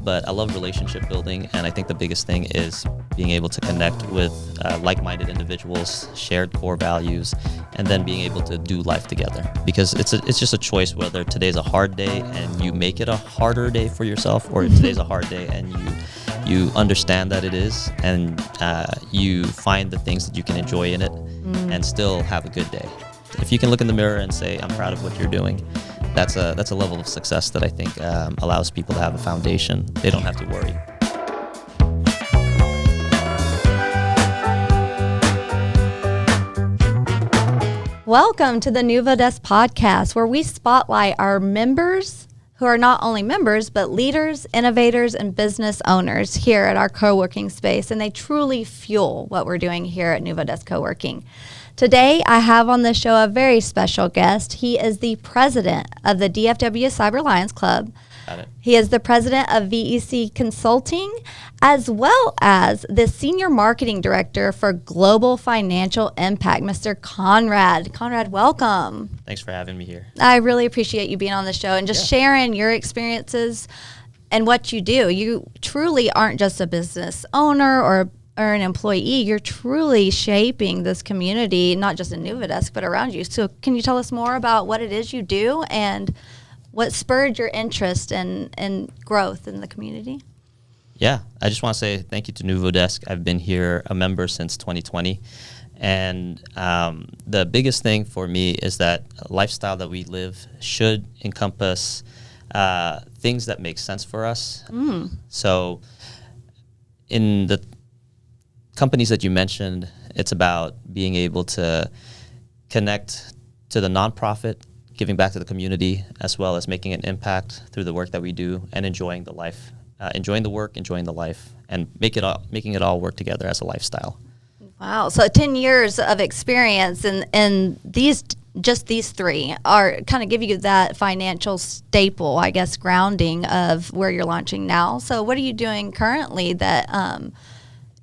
but I love relationship building, and I think the biggest thing is being able to connect with like-minded individuals, shared core values, and then being able to do life together. Because it's just a choice whether today's a hard day and you make it a harder day for yourself, or today's a hard day and you understand that it is, and you find the things that you can enjoy in it and still have a good day. If you can look in the mirror and say, I'm proud of what you're doing, that's a level of success that I think allows people to have a foundation. They don't have to worry. Welcome to the NuvoDesk Podcast, where we spotlight our members who are not only members, but leaders, innovators, and business owners here at our co-working space, and they truly fuel what we're doing here at NuvoDesk Co-working. Today, I have on the show a very special guest. He is the president of the DFW Lions Club. Got it. He is the president of VEC Consulting, as well as the senior marketing director for Global Financial Impact, Mr. Conrad. Conrad, welcome. Thanks for having me here. I really appreciate you being on the show and just sharing your experiences and what you do. You truly aren't just a business owner or an employee. You're truly shaping this community, not just in NuvoDesk, but around you. So can you tell us more about what it is you do and what spurred your interest and growth in the community? Yeah, I just want to say thank you to NuvoDesk. I've been here a member since 2020. And the biggest thing for me is that lifestyle that we live should encompass things that make sense for us. So in the companies that you mentioned, it's about being able to connect to the nonprofit, giving back to the community, as well as making an impact through the work that we do and enjoying the life, enjoying the work, enjoying the life, and making it all work together as a lifestyle. Wow. So 10 years of experience, and these three are kind of give you that financial staple, I guess, grounding of where you're launching now. So what are you doing currently that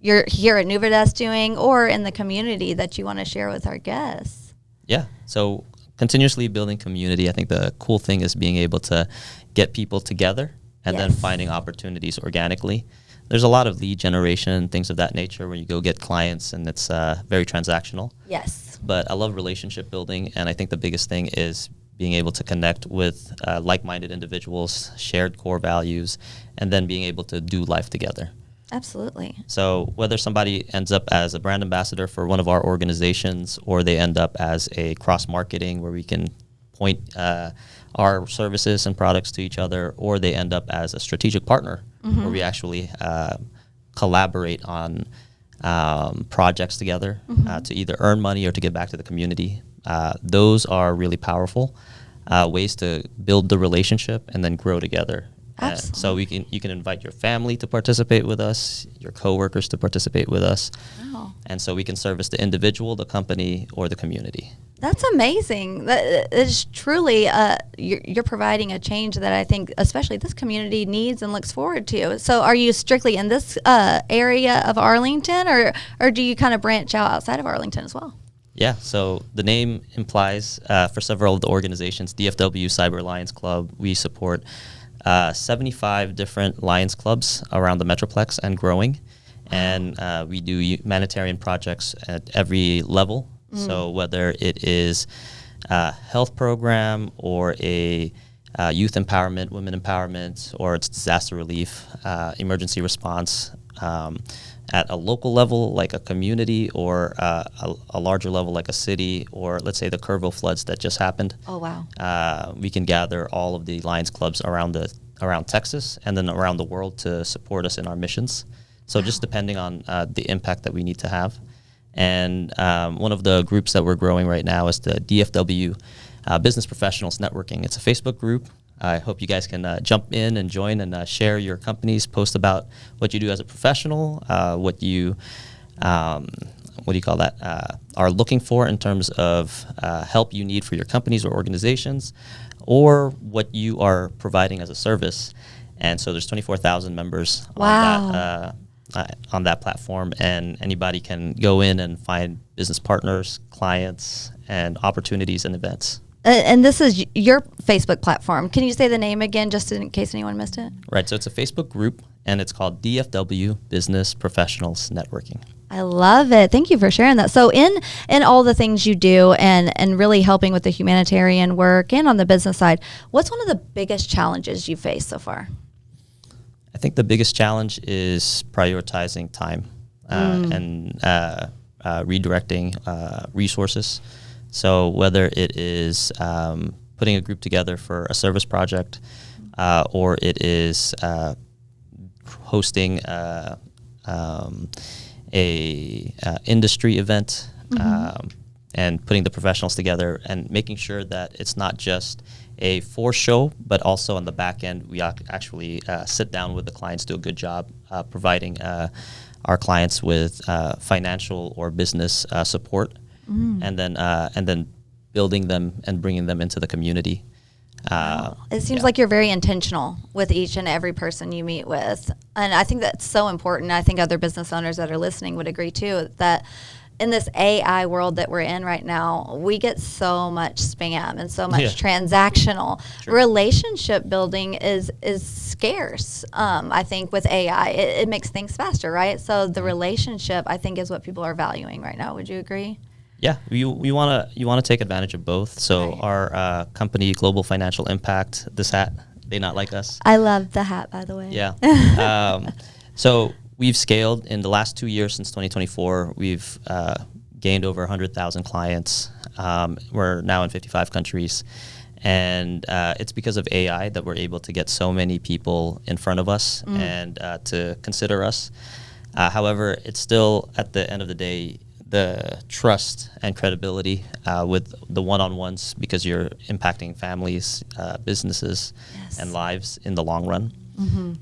you're here at NuvoDesk doing, or in the community that you want to share with our guests? Yeah. So continuously building community. I think the cool thing is being able to get people together and then finding opportunities organically. There's a lot of lead generation, things of that nature, where you go get clients and it's very transactional. Yes. But I love relationship building, and I think the biggest thing is being able to connect with like-minded individuals, shared core values, and then being able to do life together. Absolutely. So whether somebody ends up as a brand ambassador for one of our organizations, or they end up as a cross-marketing where we can point our services and products to each other, or they end up as a strategic partner where we actually collaborate on projects together to either earn money or to give back to the community. Those are really powerful ways to build the relationship and then grow together. So you can invite your family to participate with us, your coworkers to participate with us. Wow. And so we can service the individual, the company, or the community. That's amazing. That is truly, you're providing a change that I think especially this community needs and looks forward to. So are you strictly in this area of Arlington, or do you kind of branch out outside of Arlington as well? Yeah, so the name implies for several of the organizations, DFW Lions Club, we support 75 different Lions Clubs around the Metroplex and growing. And we do humanitarian projects at every level. So whether it is a health program or a youth empowerment, women empowerment, or it's disaster relief, emergency response at a local level like a community, or a larger level like a city, or let's say the Kerrville floods that just happened. Oh, wow. We can gather all of the Lions Clubs around Texas and then around the world to support us in our missions. So just depending on the impact that we need to have. And one of the groups that we're growing right now is the DFW Business Professionals Networking. It's a Facebook group. I hope you guys can jump in and join and share your companies, post about what you do as a professional, what you are looking for in terms of help you need for your companies or organizations, or what you are providing as a service. And so there's 24,000 members on that platform, and anybody can go in and find business partners, clients, and opportunities and events. And this is your Facebook platform. Can you say the name again, just in case anyone missed it? Right. So it's a Facebook group, and it's called DFW Business Professionals Networking. I love it. Thank you for sharing that. So in all the things you do and really helping with the humanitarian work and on the business side, what's one of the biggest challenges you faced so far? I think the biggest challenge is prioritizing time and redirecting resources. So whether it is putting a group together for a service project or it is hosting a industry event and putting the professionals together and making sure that it's not just a for show, but also on the back end, we actually sit down with the clients, do a good job providing our clients with financial or business support, and then building them and bringing them into the community. It seems like you're very intentional with each and every person you meet with. And I think that's so important. I think other business owners that are listening would agree too, that in this AI world that we're in right now, we get so much spam and so much transactional. True. Relationship building is scarce. I think with AI, it makes things faster, right? So the relationship, I think, is what people are valuing right now. Would you agree? Yeah, you want to take advantage of both. So our company, Global Financial Impact, this hat, they not like us. I love the hat, by the way. Yeah. So we've scaled in the last 2 years since 2024. We've gained over 100,000 clients. We're now in 55 countries. And it's because of AI that we're able to get so many people in front of us and to consider us. However, it's still, at the end of the day, the trust and credibility with the one-on-ones, because you're impacting families, businesses, and lives in the long run.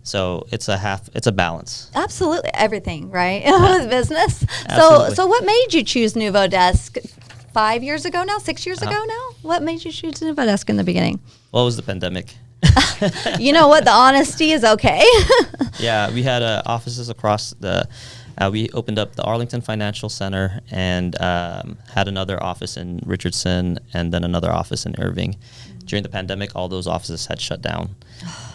So it's a balance. Absolutely, everything, right? With business. So what made you choose NuvoDesk 5 years ago now, 6 years ago now? What made you choose NuvoDesk in the beginning? Well, it was the pandemic. You know what? The honesty is okay. Yeah, we had offices across the. We opened up the Arlington Financial Center and had another office in Richardson and then another office in Irving. During the pandemic, all those offices had shut down,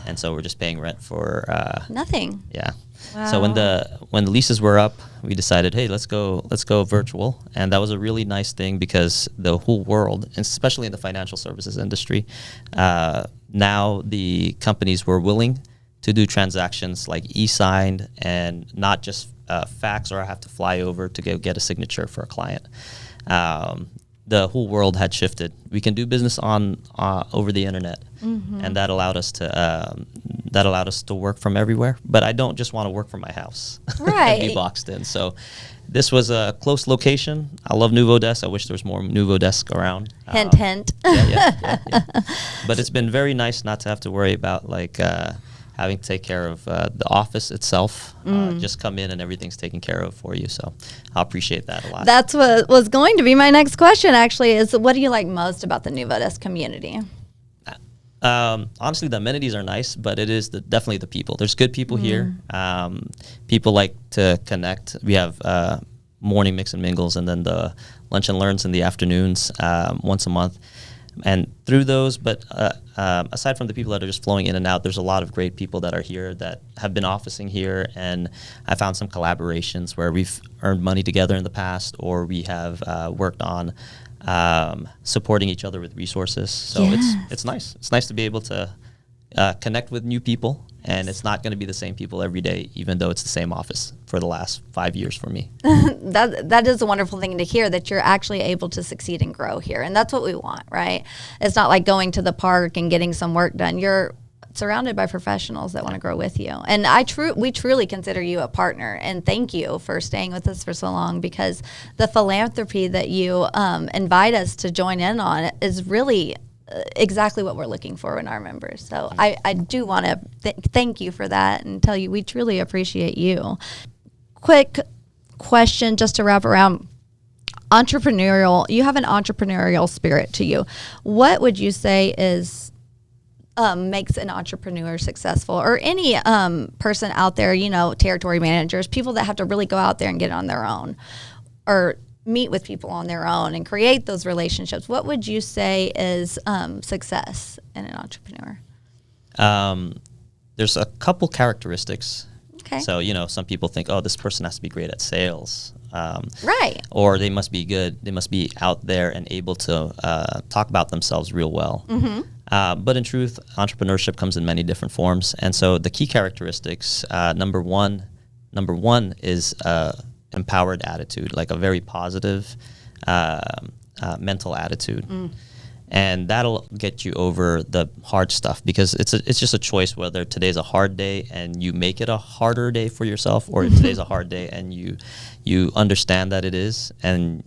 and so we're just paying rent for nothing. Yeah. Wow. So when the leases were up, we decided, hey, let's go virtual, and that was a really nice thing because the whole world, and especially in the financial services industry, now the companies were willing to do transactions like e-signed and not just fax, or I have to fly over to go get a signature for a client. The whole world had shifted. We can do business on over the internet, and that allowed us to work from everywhere. But I don't just want to work from my house, right? And be boxed in. So this was a close location. I love NuvoDesk. I wish there was more NuvoDesk around. Hint, hint. Yeah. But it's been very nice not to have to worry about having to take care of the office itself. Just come in and everything's taken care of for you. So I appreciate that a lot. That's what was going to be my next question, actually, is what do you like most about the NuvoDesk community? Honestly, the amenities are nice, but it is definitely the people. There's good people here. People like to connect. We have morning mix and mingles, and then the lunch and learns in the afternoons once a month. And through those, but aside from the people that are just flowing in and out, there's a lot of great people that are here that have been officing here, and I found some collaborations where we've earned money together in the past, or we have worked on supporting each other with resources. So it's nice. It's nice to be able to connect with new people, and it's not going to be the same people every day, even though it's the same office for the last 5 years for me. That is a wonderful thing to hear, that you're actually able to succeed and grow here. And that's what we want, right? It's not like going to the park and getting some work done. You're surrounded by professionals that want to grow with you. And we truly consider you a partner. And thank you for staying with us for so long, because the philanthropy that you invite us to join in on is really exactly what we're looking for in our members. So I do want to thank you for that and tell you we truly appreciate you. Quick question just to wrap around. You have an entrepreneurial spirit to you. What would you say is makes an entrepreneur successful, or any person out there, territory managers, people that have to really go out there and get it on their own, or meet with people on their own and create those relationships, what would you say is success in an entrepreneur? There's a couple characteristics. Okay. So, some people think, oh, this person has to be great at sales. Right. Or they must be good. They must be out there and able to talk about themselves real well. Mm-hmm. But in truth, entrepreneurship comes in many different forms. And so the key characteristics, number one is empowered attitude, like a very positive mental attitude. And that'll get you over the hard stuff, because it's just a choice whether today's a hard day and you make it a harder day for yourself, or today's a hard day and you understand that it is, and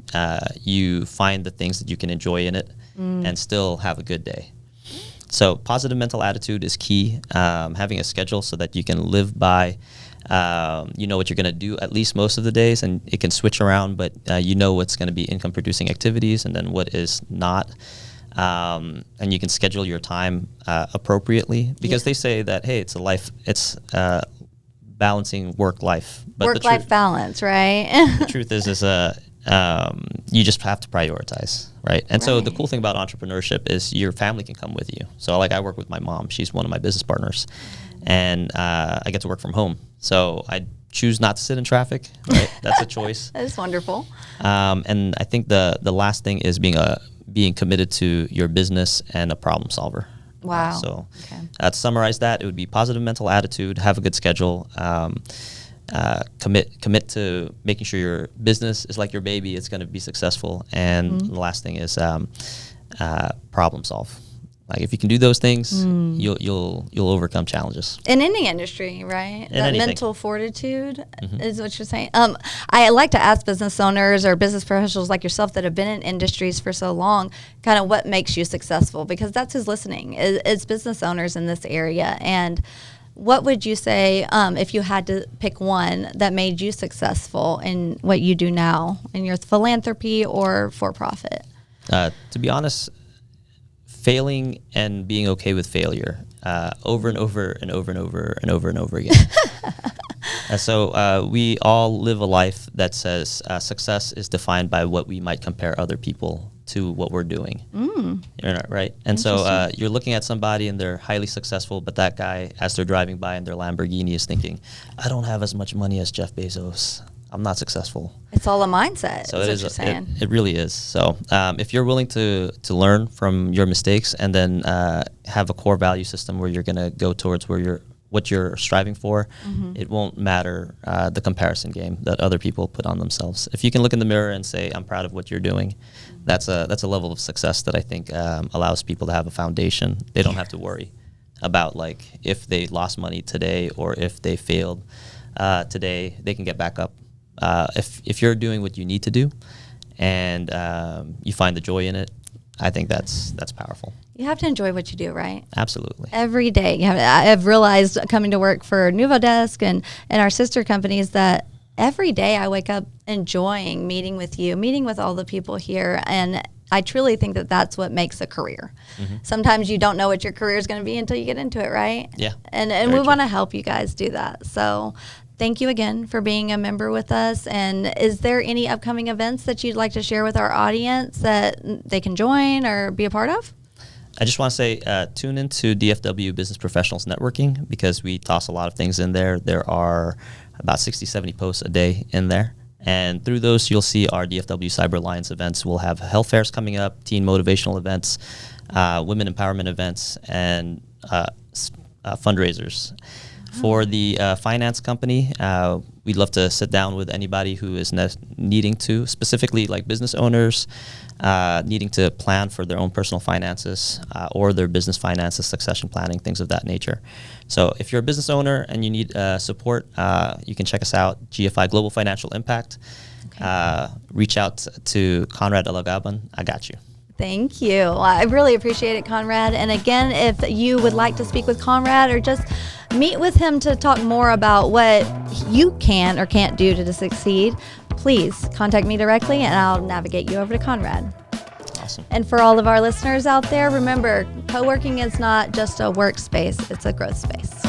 you find the things that you can enjoy in it and still have a good day. So positive mental attitude is key. Having a schedule so that you can live by, you know what you're going to do at least most of the days, and it can switch around, but you know what's going to be income producing activities and then what is not. And you can schedule your time appropriately, because they say that, hey, it's balancing work-life. But work-life balance, right? The truth is you just have to prioritize, right? And so the cool thing about entrepreneurship is your family can come with you. So like I work with my mom. She's one of my business partners. And I get to work from home. So I choose not to sit in traffic, right? That's a choice. That is wonderful. And I think the last thing is being committed to your business and a problem solver. Wow. To summarize that, it would be positive mental attitude, have a good schedule, commit to making sure your business is like your baby. It's going to be successful. And the last thing is problem solve. Like if you can do those things, you'll overcome challenges. In any industry, right? In anything. Mental fortitude is what you're saying. I like to ask business owners or business professionals like yourself that have been in industries for so long, kind of what makes you successful, because that's who's listening, is business owners in this area. And what would you say if you had to pick one that made you successful in what you do now in your philanthropy or for-profit? To be honest, failing and being okay with failure over and over and over and over and over and over again. So we all live a life that says success is defined by what we might compare other people to what we're doing. Right? And so you're looking at somebody and they're highly successful, but that guy, as they're driving by in their Lamborghini, is thinking, I don't have as much money as Jeff Bezos. I'm not successful. It's all a mindset. So it really is. So if you're willing to learn from your mistakes and then have a core value system where you're going to go towards what you're striving for, it won't matter the comparison game that other people put on themselves. If you can look in the mirror and say, I'm proud of what you're doing, that's a level of success that I think allows people to have a foundation. They don't have to worry about like if they lost money today or if they failed today, they can get back up. If you're doing what you need to do and you find the joy in it, I think that's powerful. You have to enjoy what you do, right? Absolutely. Every day. I've realized coming to work for NuvoDesk and our sister companies that every day I wake up enjoying meeting with you, meeting with all the people here, and I truly think that that's what makes a career. Sometimes you don't know what your career is going to be until you get into it, right? Yeah. And we want to help you guys do that. So thank you again for being a member with us. And is there any upcoming events that you'd like to share with our audience that they can join or be a part of? I just want to say tune into DFW Business Professionals Networking, because we toss a lot of things in there. There are about 60, 70 posts a day in there. And through those, you'll see our DFW Cyber Lions events. We'll have health fairs coming up, teen motivational events, women empowerment events, and fundraisers. For the finance company, we'd love to sit down with anybody who is needing to, specifically like business owners, needing to plan for their own personal finances or their business finances, succession planning, things of that nature. So if you're a business owner and you need support, you can check us out, GFI Global Financial Impact. Reach out to Conrad Alagaban. I got you. Thank you. I really appreciate it, Conrad. And again, if you would like to speak with Conrad or just meet with him to talk more about what you can or can't do to succeed, please contact me directly and I'll navigate you over to Conrad. Awesome. And for all of our listeners out there, remember, co-working is not just a workspace, it's a growth space.